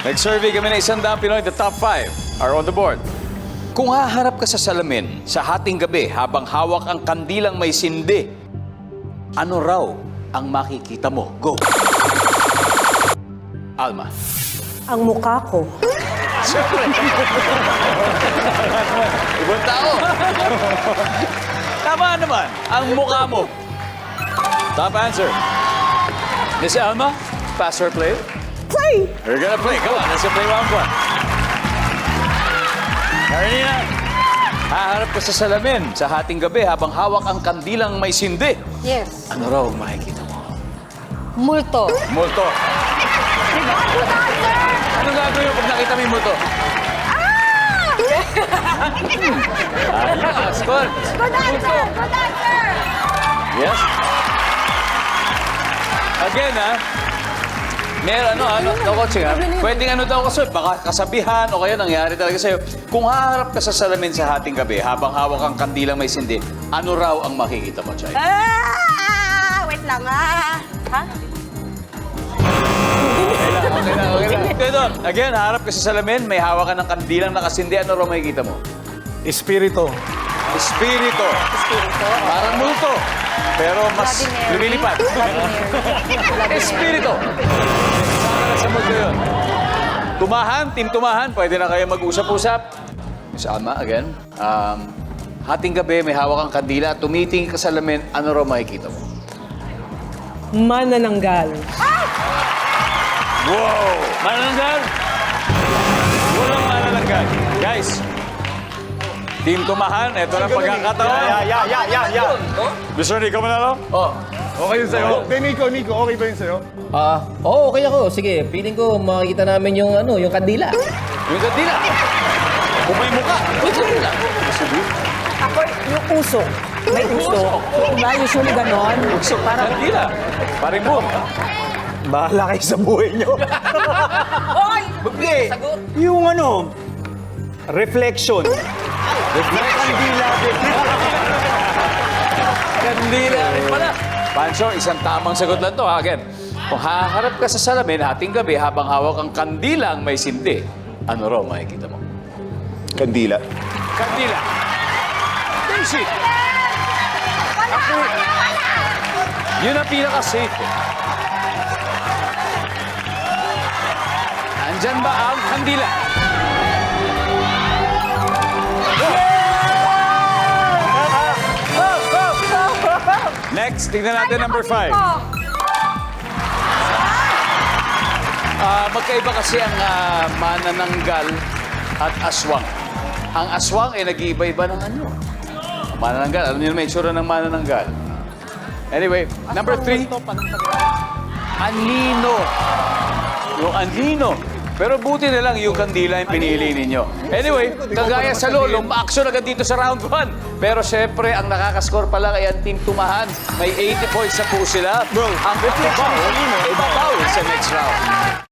Nag-survey kami ng 100 Pinoy. The top 5 are on the board. Kung haharap ka sa salamin sa hating gabi habang hawak ang kandilang may sindi, ano raw ang makikita mo? Go! Alma. Ang mukha ko. Siyempre. Ibang tao. Tama naman. Ang mukha mo. Top answer. Miss Alma, pass or play? Play! We're gonna play. Come on, let's play round 1. Carolina, haharap ka sa salamin sa hating gabi habang hawak ang kandilang may sindi. Yes. Ano raw ang makikita mo? Multo. Multo. Anong gagawin mo pag nakita mo yung multo? Ayos, good. Good answer! Good answer! Yes. Again, ha? Meron, coaching, ha? Pwedeng daw kasi, baka kasabihan o kaya nangyari talaga sa'yo. Kung haharap ka sa salamin sa hating gabi habang hawak ang kandilang may sindi, ano raw ang makikita mo, Chay? Wait lang Ha? Okay na. Again, haharap ka sa salamin, may hawak ka ng kandilang nakasindi, ano raw makikita mo? Espiritu. Espiritu. Espiritu. Parang multo. Pero mas Bloody Mary. lumilipad. Bloody Mary. Espiritu. Sama sa multo yun. Tumahan, team tumahan, pwede na kayo mag-usap-usap. Miss Alma, again. Hating gabi, may hawak kang kandila, tumitingin ka sa salamin, ano raw makikita mo? Manananggal. Wow! Manananggal? Walang manananggal. Guys, team tumahan, eto lang pagkakataon. Mr. Nico Manalo? Okay yun sa'yo? Nico, okay ba yun sa'yo? Oo, okay ako. Sige, feeling ko makikita namin yung yung kandila. Yung kandila. Kung may muka, yung kandila. Ako, yung uso. May uso. Diba? Usually ganon. So, kandila. Paring boom. Bahala kayo sa buhay nyo. Hindi. Yung reflection. Kandila. Kandila rin pala. Pancho, isang tamang sagot lang to. Again, kung haharap ka sa salamin hating gabi habang hawak ang kandilang may sindi, ano raw makikita mo? Kandila. Kandila. Daisy. Yun ang pinaka-safe. Andyan ba ang kandila? Next, tingnan natin number 5. Magkaiba kasi ang manananggal at aswang. Ang aswang ay nag-iiba-iba ng ano. Manananggal, alam niyo naman yung itsura ng manananggal. Anyway, number 3. Anino. Yung anino. Pero buti na lang yung kandila yung pinili ninyo. Anyway, kagaya sa lolo, ma-action agad dito sa round 1. Pero syempre, ang nakakascore pala ay ang team tumahan. May 80 points na po sila. Ang ibabaw sa next round.